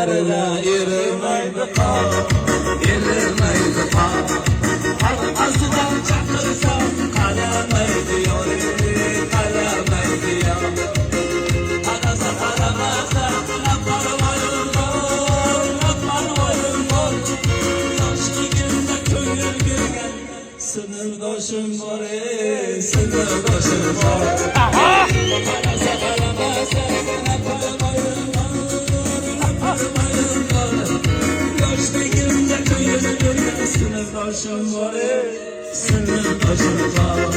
ko'zlarida erimaydi qon, erimaydi qon. Arkasidan chaqirsam qaramaydi yor, qaramaydi yor. Qarasa qaramasa parvoyim bor. Yoshligimda ko'ngil bergan sinirdoshim bor, sinirdoshim bor. Qarasa qaramasa yoshligimda ko'ngil bergan sinirdoshim bor, sinirdoshim bor.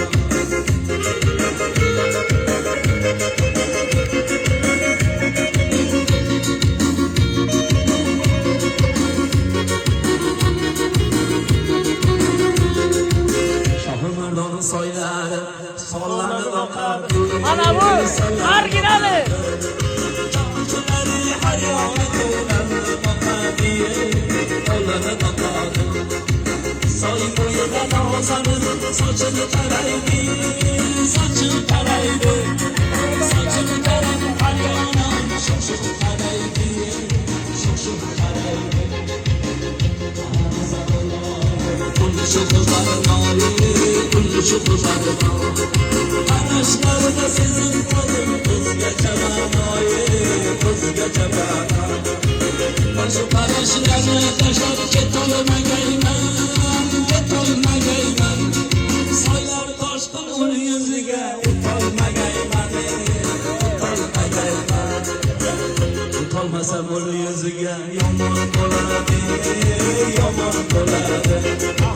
Shohimardon soylari sollanib oqar. Ana bu originali. Soy bo'yida nozanib sochini taraydi, sochini taraydi, sochini tarab haryonam shoshib taraydi, shoshib taraydi. Kullushi qizlari noyi, kullushi qizlari noyi. Qarashlarida sezib qoldim o'zgacha ma'noyi, o'zgacha ma'noyi. Ben şu qarashlarni tashlab ketolmagayman, ketolmagayman. Soylar toshqin uni yuziga o'tolmagayman, o'tolmagayman. O'tolmasam uni yuziga yomon bo'ladi, yomon bo'ladi.